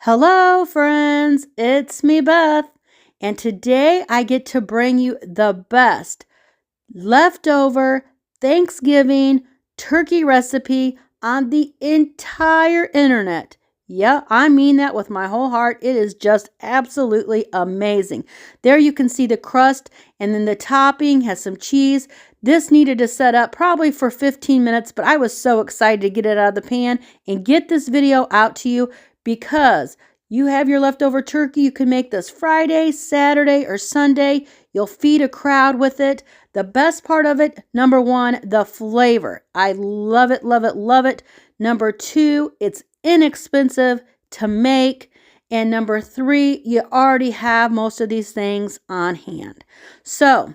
Hello, friends. It's me, Beth. And today I get to bring you the best leftover Thanksgiving turkey recipe on the entire internet. Yeah, I mean that with my whole heart. It is just absolutely amazing. There you can see the crust, and then the topping has some cheese. This needed to set up probably for 15 minutes, but I was so excited to get it out of the pan and get this video out to you because you have your leftover turkey. You can make this Friday, Saturday, or Sunday. You'll feed a crowd with it. The best part of it, number one, the flavor. I love it, love it, love it. Number two, it's inexpensive to make. And number three, you already have most of these things on hand. So,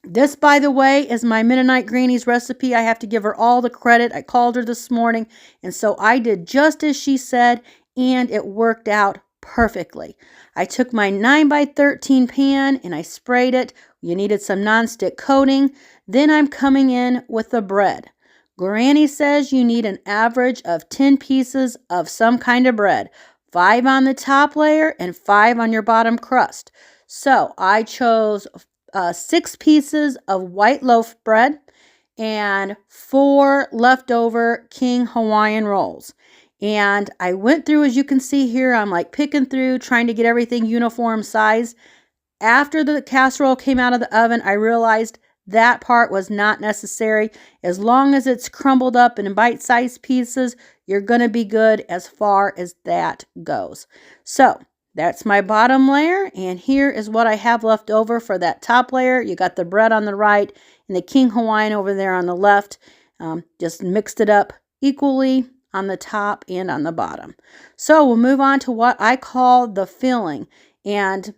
this, by the way, is my Mennonite Granny's recipe. I have to give her all the credit. I called her this morning, and so I did just as she said, and it worked out perfectly. I took my 9x13 pan and I sprayed it. You needed some nonstick coating. Then I'm coming in with the bread. Granny says you need an average of 10 pieces of some kind of bread, 5 on the top layer and 5 on your bottom crust. So I chose 6 pieces of white loaf bread and 4 leftover King Hawaiian rolls. And I went through, as you can see here, I'm like picking through, trying to get everything uniform size. After the casserole came out of the oven, I realized that part was not necessary. As long as it's crumbled up in bite-sized pieces, you're going to be good as far as that goes. So that's my bottom layer, and here is what I have left over for that top layer. You got the bread on the right and the King Hawaiian over there on the left. Just mixed it up equally on the top and on the bottom. So we'll move on to what I call the filling. And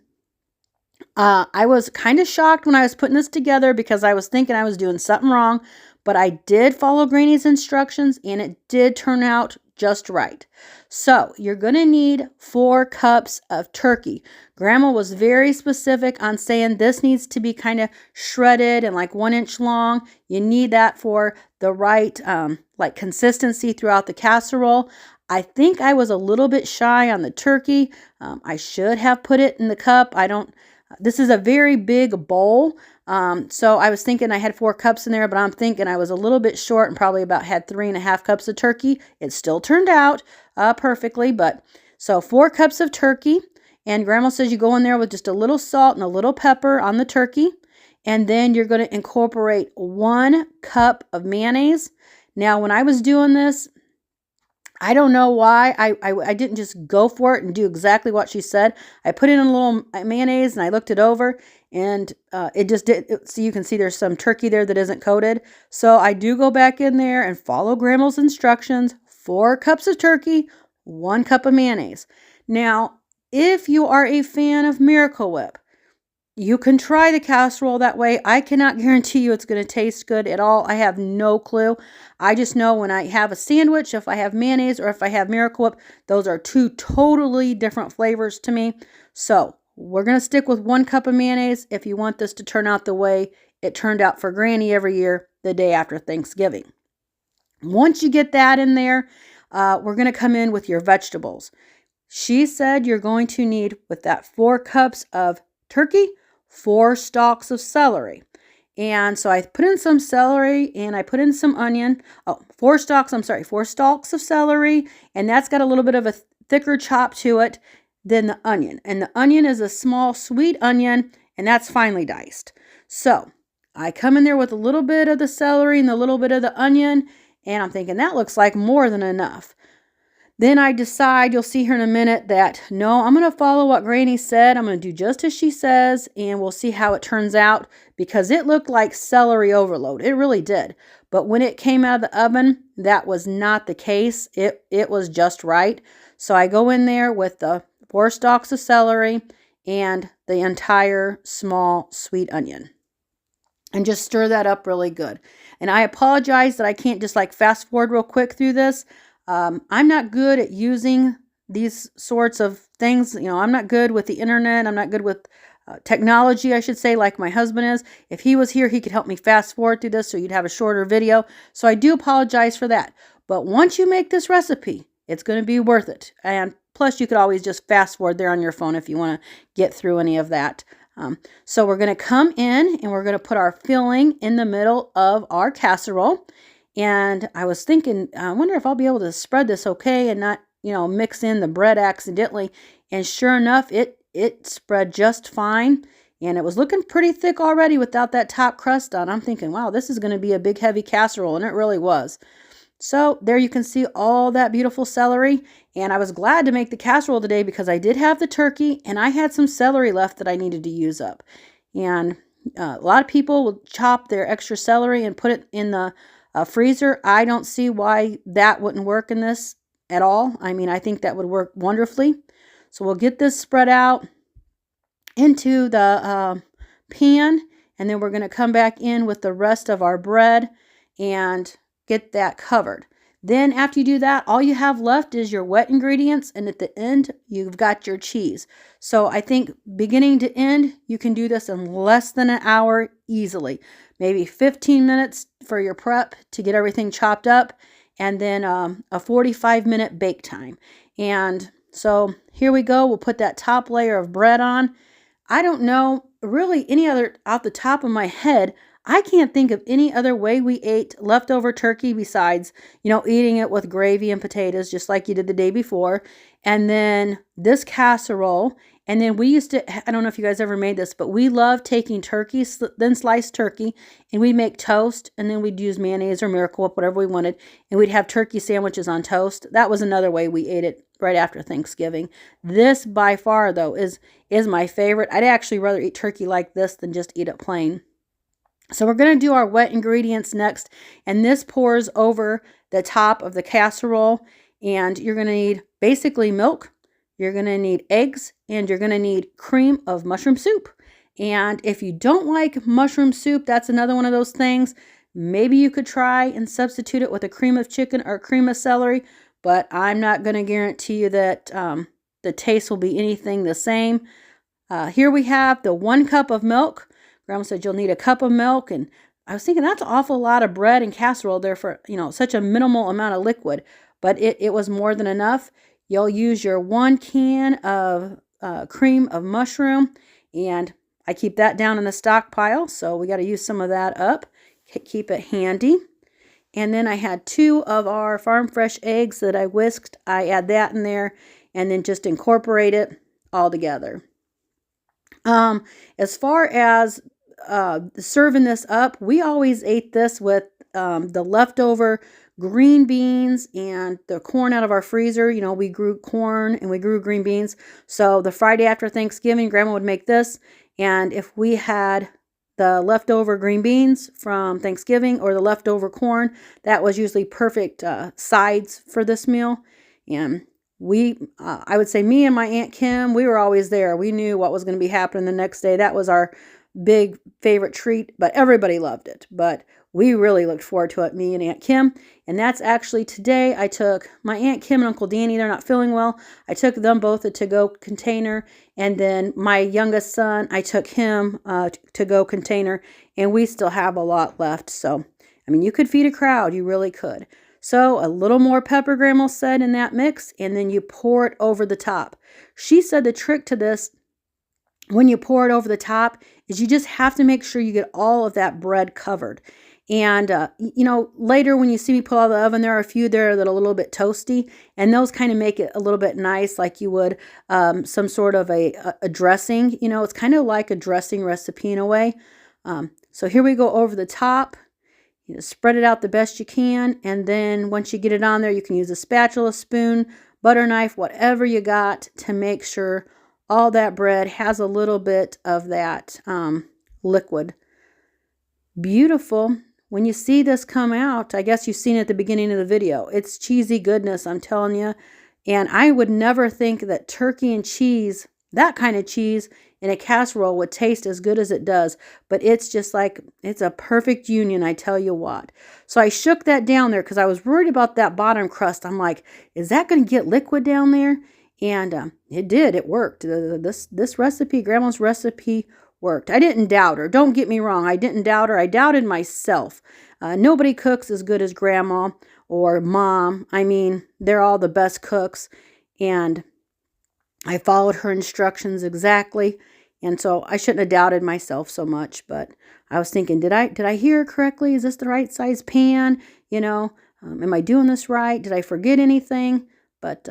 I was kind of shocked when I was putting this together because I was thinking I was doing something wrong, but I did follow Granny's instructions and it did turn out just right. So you're going to need 4 cups of turkey. Grandma was very specific on saying this needs to be kind of shredded and like 1 inch long. You need that for the right like consistency throughout the casserole. I think I was a little bit shy on the turkey. I should have put it in the cup. This is a very big bowl. So I was thinking I had 4 cups in there, but I'm thinking I was a little bit short and probably about had 3.5 cups of turkey. It still turned out perfectly, but so 4 cups of turkey. And Grandma says you go in there with just a little salt and a little pepper on the turkey. And then you're going to incorporate 1 cup of mayonnaise. Now, when I was doing this, I don't know why I didn't just go for it and do exactly what she said. I put in a little mayonnaise and I looked it over and it just did. So you can see there's some turkey there that isn't coated. So I do go back in there and follow Grandma's instructions. 4 cups of turkey, 1 cup of mayonnaise. Now, if you are a fan of Miracle Whip, you can try the casserole that way. I cannot guarantee you it's going to taste good at all. I have no clue. I just know when I have a sandwich, if I have mayonnaise or if I have Miracle Whip, those are 2 totally different flavors to me. So we're going to stick with 1 cup of mayonnaise if you want this to turn out the way it turned out for Granny every year, the day after Thanksgiving. Once you get that in there, we're going to come in with your vegetables. She said you're going to need, with that 4 cups of turkey, 4 stalks of celery. And so I put in some celery and I put in some onion. 4 stalks of celery. And that's got a little bit of a thicker chop to it than the onion. And the onion is a small sweet onion and that's finely diced. So I come in there with a little bit of the celery and a little bit of the onion. And I'm thinking that looks like more than enough. Then I decide, you'll see here in a minute, that no, I'm going to follow what Granny said. I'm going to do just as she says, and we'll see how it turns out, because it looked like celery overload. It really did. But when it came out of the oven, that was not the case. It was just right. So I go in there with the 4 stalks of celery and the entire small sweet onion. And just stir that up really good. And I apologize that I can't just like fast forward real quick through this. I'm not good at using these sorts of things. You know, I'm not good with the internet. I'm not good with technology, I should say, like my husband is. If he was here, he could help me fast forward through this so you'd have a shorter video. So I do apologize for that. But once you make this recipe, it's going to be worth it. And Plus, you could always just fast forward there on your phone if you want to get through any of that. So we're going to come in and we're going to put our filling in the middle of our casserole. And I was thinking, I wonder if I'll be able to spread this okay and not, mix in the bread accidentally. And sure enough, it spread just fine. And it was looking pretty thick already without that top crust on. I'm thinking, wow, this is going to be a big, heavy casserole. And it really was. So there you can see all that beautiful celery. And I was glad to make the casserole today because I did have the turkey and I had some celery left that I needed to use up. And a lot of people will chop their extra celery and put it in the freezer. I don't see why that wouldn't work in this at all. I mean, I think that would work wonderfully. So we'll get this spread out into the pan, and then we're going to come back in with the rest of our bread and get that covered. Then after you do that, all you have left is your wet ingredients, and at the end, you've got your cheese. So I think beginning to end, you can do this in less than an hour easily. Maybe 15 minutes for your prep to get everything chopped up, and then a 45-minute bake time. And so here we go. We'll put that top layer of bread on. I don't know really any other, off the top of my head, I can't think of any other way we ate leftover turkey besides, eating it with gravy and potatoes just like you did the day before. And then this casserole. And then we used to, I don't know if you guys ever made this, but we love taking turkey, then sliced turkey, and we'd make toast, and then we'd use mayonnaise or Miracle Whip, whatever we wanted, and we'd have turkey sandwiches on toast. That was another way we ate it right after Thanksgiving. This, by far, though, is my favorite. I'd actually rather eat turkey like this than just eat it plain. So we're going to do our wet ingredients next, and this pours over the top of the casserole, and you're going to need basically milk. You're going to need eggs, and you're going to need cream of mushroom soup. And if you don't like mushroom soup, that's another one of those things. Maybe you could try and substitute it with a cream of chicken or cream of celery, but I'm not going to guarantee you that the taste will be anything the same. Here we have the 1 cup of milk. Grandma said you'll need a cup of milk, and I was thinking that's an awful lot of bread and casserole there for, such a minimal amount of liquid, but it was more than enough. You'll use your 1 can of cream of mushroom, and I keep that down in the stockpile, so we got to use some of that up. Keep it handy. And then I had 2 of our farm fresh eggs that I whisked. I add that in there and then just incorporate it all together. As far as serving this up, we always ate this with the leftover green beans and the corn out of our freezer. We grew corn and we grew green beans. So the Friday after Thanksgiving, Grandma would make this. And if we had the leftover green beans from Thanksgiving or the leftover corn, that was usually perfect sides for this meal. And I would say me and my Aunt Kim, we were always there. We knew what was going to be happening the next day. That was our big favorite treat, but everybody loved it. But we really looked forward to it, me and Aunt Kim. And that's actually today I took my Aunt Kim and Uncle Danny. They're not feeling well. I took them both a to-go container. And then my youngest son, I took him a to-go container. And we still have a lot left. So, you could feed a crowd. You really could. So a little more pepper, Grandma said, in that mix. And then you pour it over the top. She said the trick to this, when you pour it over the top, is you just have to make sure you get all of that bread covered. And, later when you see me pull out of the oven, there are a few there that are a little bit toasty, and those kind of make it a little bit nice, like you would some sort of a dressing. It's kind of like a dressing recipe in a way. So here we go over the top. Spread it out the best you can, and then once you get it on there, you can use a spatula, spoon, butter knife, whatever you got to make sure all that bread has a little bit of that liquid. Beautiful. When you see this come out, I guess you've seen it at the beginning of the video. It's cheesy goodness, I'm telling you. And I would never think that turkey and cheese, that kind of cheese, in a casserole would taste as good as it does. But it's just like, it's a perfect union, I tell you what. So I shook that down there because I was worried about that bottom crust. I'm like, is that going to get liquid down there? And it did. It worked. This recipe, Grandma's recipe, worked. I didn't doubt her. Don't get me wrong. I didn't doubt her. I doubted myself. Nobody cooks as good as Grandma or Mom. They're all the best cooks. And I followed her instructions exactly. And so I shouldn't have doubted myself so much, but I was thinking, did I hear correctly? Is this the right size pan? Am I doing this right? Did I forget anything? But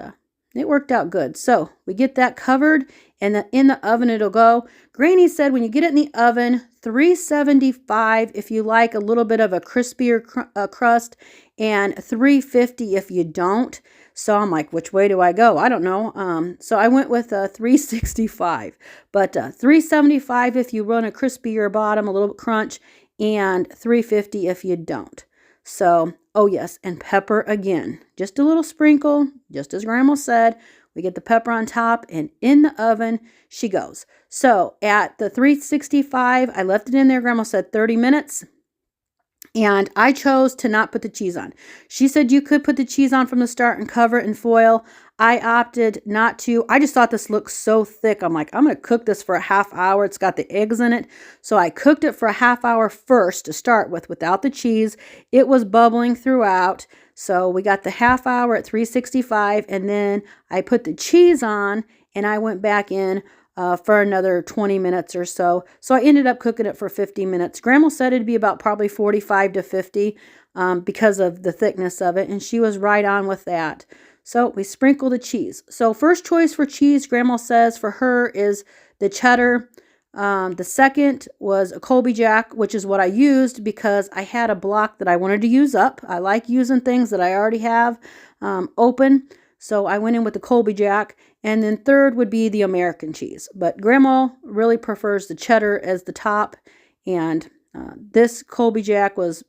it worked out good. So we get that covered, and in the oven it'll go. Granny said when you get it in the oven, 375 if you like a little bit of a crispier crust, and 350 if you don't. So I'm like, which way do I go? I don't know. So I went with 365, but 375 if you run a crispier bottom, a little bit crunch, and 350 if you don't. So, oh yes, and pepper again. Just a little sprinkle, just as Grandma said. We get the pepper on top, and in the oven she goes. So at the 365, I left it in there. Grandma said 30 minutes. And I chose to not put the cheese on. She said you could put the cheese on from the start and cover it in foil. I opted not to. I just thought this looked so thick. I'm like, I'm going to cook this for a half hour. It's got the eggs in it. So I cooked it for a half hour first to start with without the cheese. It was bubbling throughout. So we got the half hour at 365, and then I put the cheese on and I went back in for another 20 minutes or so. So I ended up cooking it for 50 minutes. Grandma said it'd be about probably 45 to 50 because of the thickness of it, and she was right on with that. So we sprinkle the cheese. So first choice for cheese, Grandma says for her is the cheddar. The second was a Colby Jack, which is what I used because I had a block that I wanted to use up. I like using things that I already have open. So I went in with the Colby Jack. And then third would be the American cheese. But Grandma really prefers the cheddar as the top. And this Colby Jack was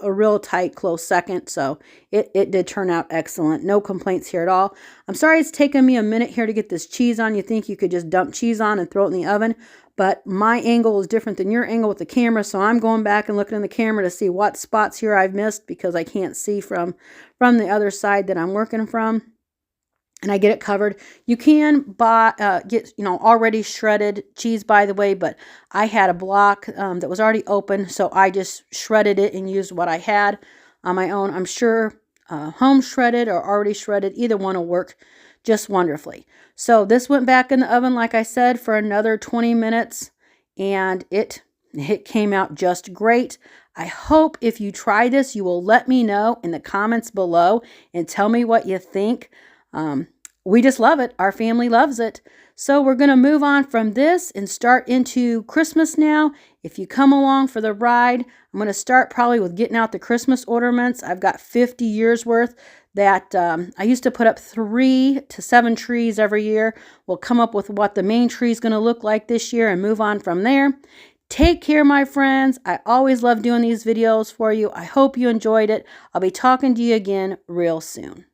a real tight, close second. So it did turn out excellent. No complaints here at all. I'm sorry it's taken me a minute here to get this cheese on. You think you could just dump cheese on and throw it in the oven. But my angle is different than your angle with the camera. So I'm going back and looking in the camera to see what spots here I've missed because I can't see from the other side that I'm working from. And I get it covered. You can get already shredded cheese, by the way, but I had a block that was already open, so I just shredded it and used what I had on my own. I'm sure home shredded or already shredded, either one will work just wonderfully. So this went back in the oven, like I said, for another 20 minutes, and it came out just great. I hope if you try this, you will let me know in the comments below and tell me what you think. We just love it. Our family loves it. So we're going to move on from this and start into Christmas now. If you come along for the ride, I'm going to start probably with getting out the Christmas ornaments. I've got 50 years worth that I used to put up 3 to 7 trees every year. We'll come up with what the main tree is going to look like this year and move on from there. Take care, my friends. I always love doing these videos for you. I hope you enjoyed it. I'll be talking to you again real soon.